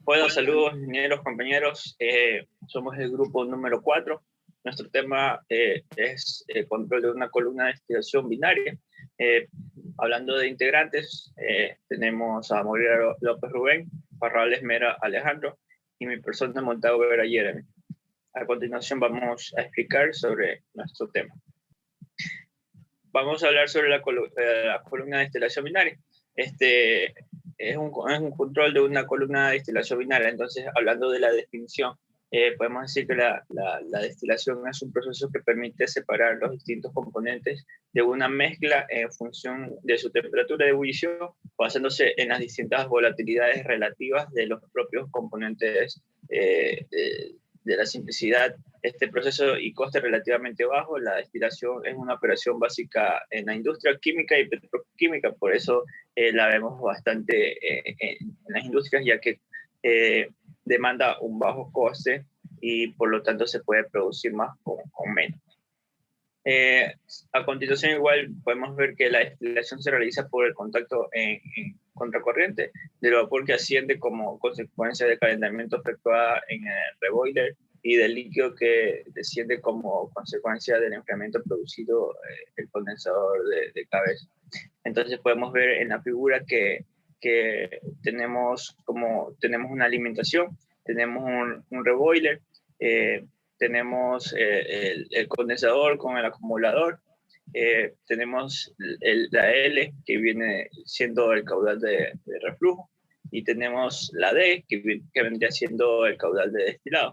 Bueno, saludos ingenieros, compañeros. Somos el grupo número 4. Nuestro tema es control de una columna de destilación binaria. Hablando de integrantes, tenemos a Moreira López Rubén, Parrales Mera Alejandro y mi persona Montago Vera Jeremy. A continuación vamos a explicar sobre nuestro tema. Vamos a hablar sobre la columna de destilación binaria. Este es un control de una columna de destilación binaria. Entonces, hablando de la definición, podemos decir que la destilación es un proceso que permite separar los distintos componentes de una mezcla en función de su temperatura de ebullición, basándose en las distintas volatilidades relativas de los propios componentes de la simplicidad. Este proceso y coste relativamente bajo. La destilación es una operación básica en la industria química y petroquímica, por eso la vemos bastante en las industrias, ya que demanda un bajo coste y por lo tanto se puede producir más con menos. A continuación igual podemos ver que la destilación se realiza por el contacto en contracorriente del vapor que asciende como consecuencia del calentamiento efectuado en el reboiler y del líquido que desciende como consecuencia del enfriamiento producido el condensador de cabeza. Entonces podemos ver en la figura que tenemos una alimentación, tenemos un reboiler, tenemos el condensador con el acumulador, tenemos la L que viene siendo el caudal de reflujo y tenemos la D que vendría siendo el caudal de destilado.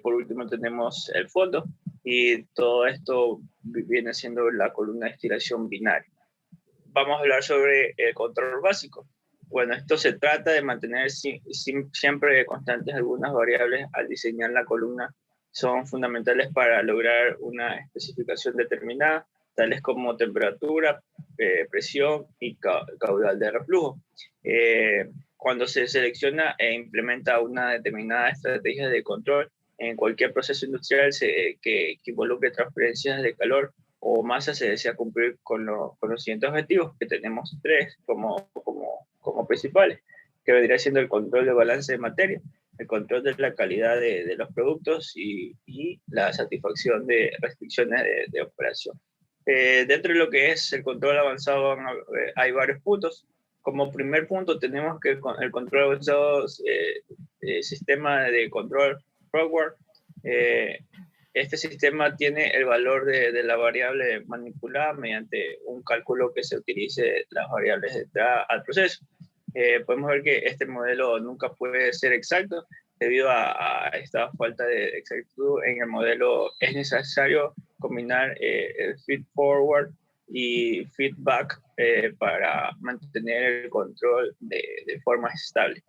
Por último tenemos el fondo y todo esto viene siendo la columna de destilación binaria. Vamos a hablar sobre el control básico. Bueno, esto se trata de mantener siempre constantes algunas variables al diseñar la columna. Son fundamentales para lograr una especificación determinada, tales como temperatura, presión y caudal de reflujo. Cuando se selecciona e implementa una determinada estrategia de control en cualquier proceso industrial que involucre transferencias de calor o masa, se desea cumplir con los siguientes objetivos, que tenemos tres como principales, que vendría siendo el control de balance de materia, el control de la calidad de los productos y la satisfacción de restricciones de operación. Dentro de lo que es el control avanzado hay varios puntos. Como primer punto tenemos que el control avanzado, sistema de control forward. Este sistema tiene el valor de la variable manipulada mediante un cálculo que se utilice las variables de entrada al proceso. Podemos ver que este modelo nunca puede ser exacto debido a esta falta de exactitud en el modelo. Es necesario combinar el feed forward y feedback para mantener el control de forma estable.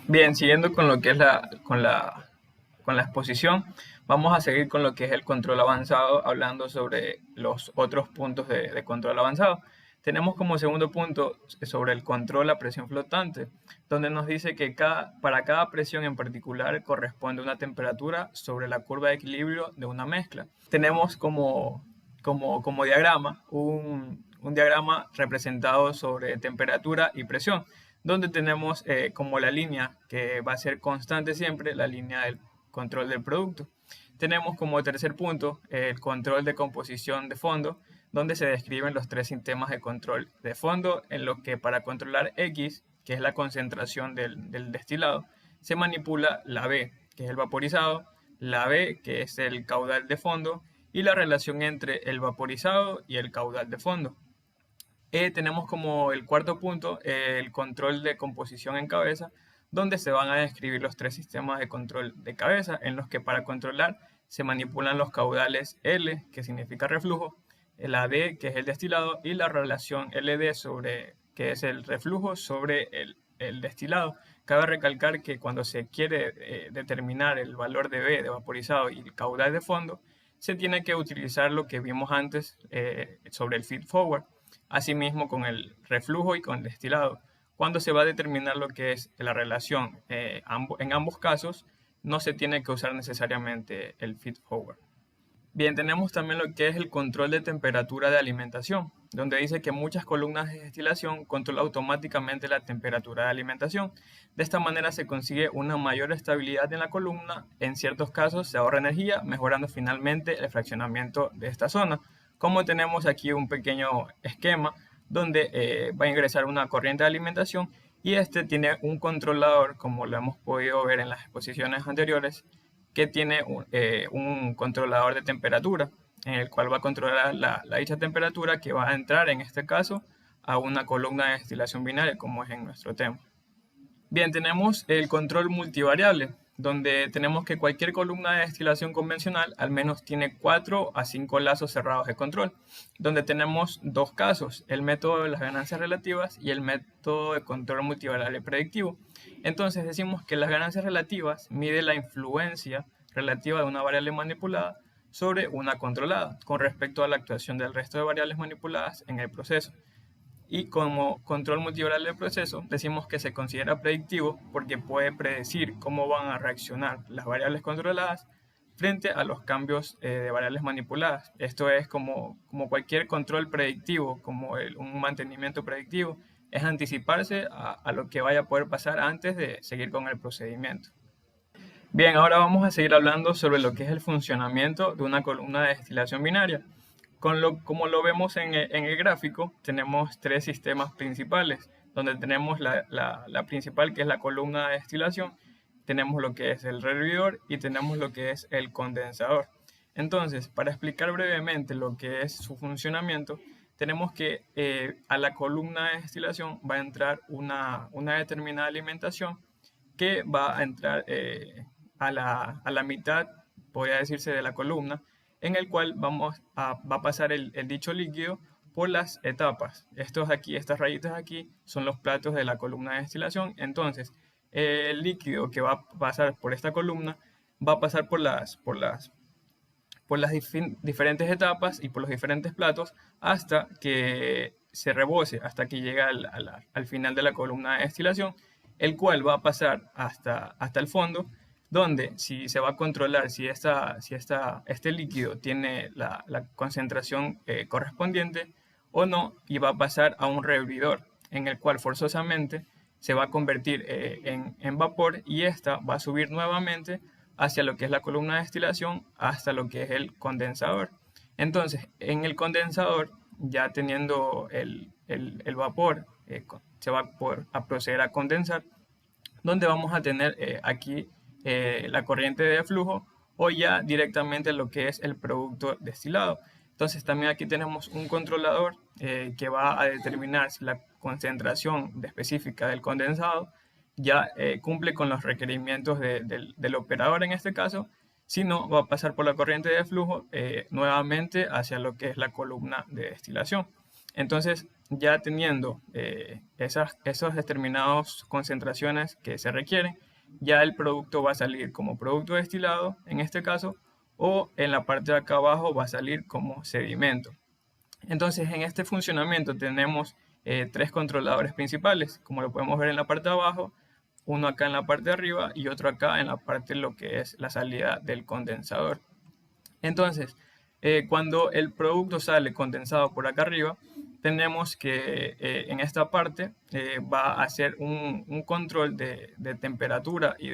Bien, siguiendo con lo que es con la exposición, vamos a seguir con lo que es el control avanzado, hablando sobre los otros puntos de control avanzado. Tenemos como segundo punto sobre el control a presión flotante, donde nos dice que para cada presión en particular corresponde una temperatura sobre la curva de equilibrio de una mezcla. Tenemos como diagrama un diagrama representado sobre temperatura y presión, donde tenemos como la línea que va a ser constante siempre, la línea del control del producto. Tenemos como tercer punto el control de composición de fondo, donde se describen los tres sistemas de control de fondo, en los que para controlar X, que es la concentración del destilado, se manipula la B, que es el vaporizado, la B, que es el caudal de fondo, y la relación entre el vaporizado y el caudal de fondo. Tenemos como el cuarto punto el control de composición en cabeza, donde se van a describir los tres sistemas de control de cabeza, en los que para controlar se manipulan los caudales L, que significa reflujo, la D, que es el destilado, y la relación LD, que es el reflujo, sobre el destilado. Cabe recalcar que cuando se quiere determinar el valor de B de vaporizado y el caudal de fondo, se tiene que utilizar lo que vimos antes sobre el feed forward. Asimismo, con el reflujo y con el destilado, cuando se va a determinar lo que es la relación en ambos casos, no se tiene que usar necesariamente el feed forward. Bien, tenemos también lo que es el control de temperatura de alimentación, donde dice que muchas columnas de destilación controlan automáticamente la temperatura de alimentación. De esta manera se consigue una mayor estabilidad en la columna. En ciertos casos se ahorra energía, mejorando finalmente el fraccionamiento de esta zona. Como tenemos aquí un pequeño esquema donde va a ingresar una corriente de alimentación y este tiene un controlador, como lo hemos podido ver en las exposiciones anteriores, que tiene un controlador de temperatura, en el cual va a controlar la dicha temperatura que va a entrar, en este caso, a una columna de destilación binaria, como es en nuestro tema. Bien, tenemos el control multivariable, donde tenemos que cualquier columna de destilación convencional al menos tiene 4 a 5 lazos cerrados de control, donde tenemos dos casos, el método de las ganancias relativas y el método de control multivariable predictivo. Entonces decimos que las ganancias relativas mide la influencia relativa de una variable manipulada sobre una controlada con respecto a la actuación del resto de variables manipuladas en el proceso. Y como control multivariable del proceso, decimos que se considera predictivo porque puede predecir cómo van a reaccionar las variables controladas frente a los cambios de variables manipuladas. Esto es como cualquier control predictivo, como un mantenimiento predictivo, es anticiparse a lo que vaya a poder pasar antes de seguir con el procedimiento. Bien, ahora vamos a seguir hablando sobre lo que es el funcionamiento de una columna de destilación binaria. Como lo vemos en el gráfico, tenemos tres sistemas principales, donde tenemos la principal, que es la columna de destilación, tenemos lo que es el rehervidor y tenemos lo que es el condensador. Entonces, para explicar brevemente lo que es su funcionamiento, tenemos que a la columna de destilación va a entrar una determinada alimentación que va a entrar a la mitad, podría decirse, de la columna, en el cual va a pasar el dicho líquido por las etapas. Estas rayitas aquí son los platos de la columna de destilación. Entonces, el líquido que va a pasar por esta columna va a pasar por las diferentes etapas y por los diferentes platos hasta que se rebose, hasta que llega al final de la columna de destilación, el cual va a pasar hasta el fondo, donde si se va a controlar si este líquido tiene la concentración correspondiente o no, y va a pasar a un rehervidor, en el cual forzosamente se va a convertir en vapor y esta va a subir nuevamente hacia lo que es la columna de destilación hasta lo que es el condensador. Entonces, en el condensador, ya teniendo el vapor, se va a proceder a condensar, donde vamos a tener aquí la corriente de flujo o ya directamente lo que es el producto destilado. Entonces también aquí tenemos un controlador que va a determinar si la concentración específica del condensado ya cumple con los requerimientos del operador en este caso. Si no, va a pasar por la corriente de flujo nuevamente hacia lo que es la columna de destilación. Entonces, ya teniendo esas determinadas concentraciones que se requieren, ya el producto va a salir como producto destilado, en este caso, o en la parte de acá abajo va a salir como sedimento. Entonces, en este funcionamiento tenemos tres controladores principales, como lo podemos ver en la parte de abajo, uno acá en la parte de arriba y otro acá en la parte de lo que es la salida del condensador. Entonces, cuando el producto sale condensado por acá arriba, tenemos que en esta parte va a hacer un control de temperatura y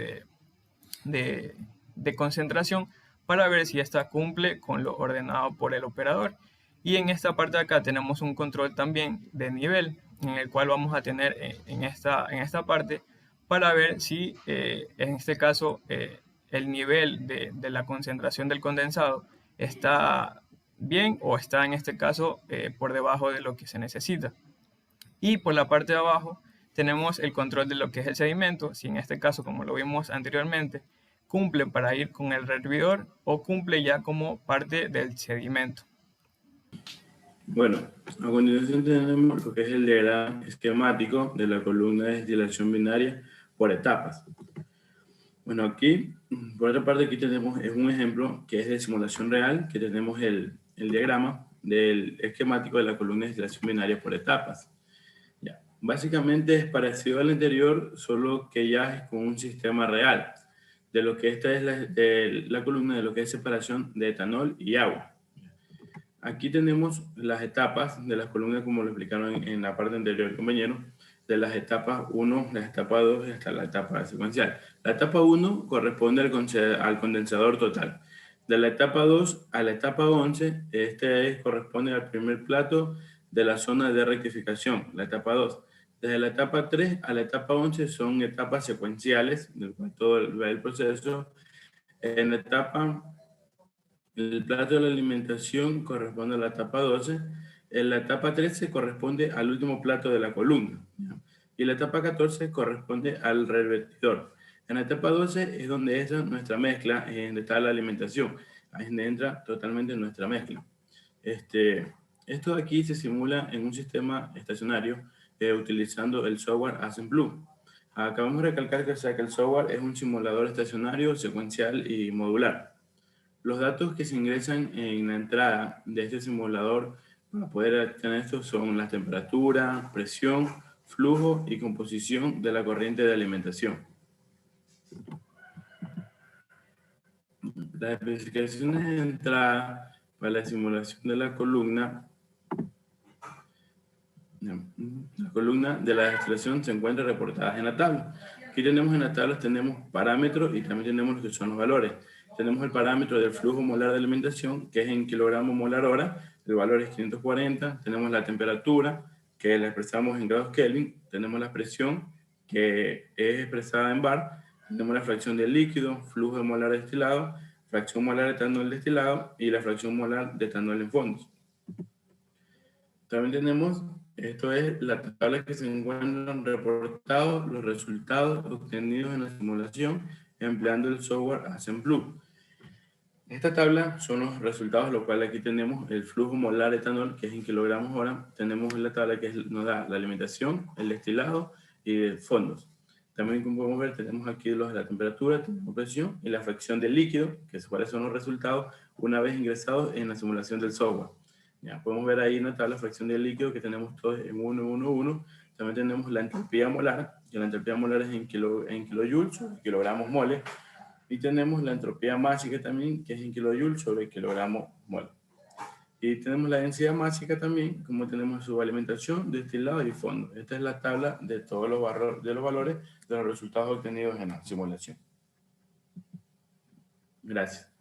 de concentración para ver si esta cumple con lo ordenado por el operador. Y en esta parte de acá tenemos un control también de nivel, en el cual vamos a tener en esta parte para ver si en este caso el nivel de la concentración del condensado está bien o está en este caso por debajo de lo que se necesita. Y por la parte de abajo tenemos el control de lo que es el sedimento, si en este caso, como lo vimos anteriormente, cumple para ir con el rehervidor o cumple ya como parte del sedimento. Bueno, a continuación tenemos lo que es el diagrama esquemático de la columna de destilación binaria por etapas. Bueno, aquí, por otra parte, aquí tenemos un ejemplo que es de simulación real, que tenemos el diagrama del esquemático de la columna de destilación binaria por etapas. Ya. Básicamente es parecido al anterior, solo que ya es con un sistema real. de lo que esta es la columna de lo que es separación de etanol y agua. Aquí tenemos las etapas de las columnas, como lo explicaron en la parte anterior, compañero, de las etapas 1, la etapa 2 y hasta la etapa secuencial. La etapa 1 corresponde al condensador total. De la etapa 2 a la etapa 11, corresponde al primer plato de la zona de rectificación, la etapa 2. Desde la etapa 3 a la etapa 11 son etapas secuenciales, del cual todo el proceso. En la etapa, el plato de la alimentación corresponde a la etapa 12. En la etapa 13 corresponde al último plato de la columna, ¿ya? Y la etapa 14 corresponde al revertidor. En la etapa 12 es donde es nuestra mezcla, donde está la alimentación. Ahí es donde entra totalmente nuestra mezcla. Esto de aquí se simula en un sistema estacionario utilizando el software AssemBlue. Acabamos de recalcar que el software es un simulador estacionario, secuencial y modular. Los datos que se ingresan en la entrada de este simulador para poder obtener esto son la temperatura, presión, flujo y composición de la corriente de alimentación. Las especificaciones de entrada para la simulación de la columna de la destilación se encuentran reportadas en la tabla. Aquí tenemos en la tabla parámetros y también tenemos lo que son los valores. Tenemos el parámetro del flujo molar de alimentación, que es en kilogramos molar hora, el valor es 540. Tenemos la temperatura, que la expresamos en grados Kelvin. Tenemos la presión, que es expresada en bar. Tenemos la fracción del líquido, flujo de molar destilado, fracción molar de etanol destilado y la fracción molar de etanol en fondos. También tenemos, esto es la tabla que se encuentran reportados los resultados obtenidos en la simulación empleando el software AssemBlue. Esta tabla son los resultados, lo cual aquí tenemos el flujo molar de etanol, que es en kilogramos hora. Tenemos la tabla que nos da la alimentación, el destilado y de fondos. También, como podemos ver, tenemos aquí la temperatura, tenemos presión y la fracción del líquido, que cuáles son los resultados una vez ingresados en la simulación del software. Ya podemos ver ahí en la tabla fracción del líquido que tenemos todos en 1, 1, 1. También tenemos la entropía molar, que la entropía molar es en kilojoules sobre kilogramos mole. Y tenemos la entropía másica también, que es en kilojoules sobre kilogramo mole. Y tenemos la densidad másica también, como tenemos su alimentación, destilado y fondo. Esta es la tabla de todos los valores de los resultados obtenidos en la simulación. Gracias.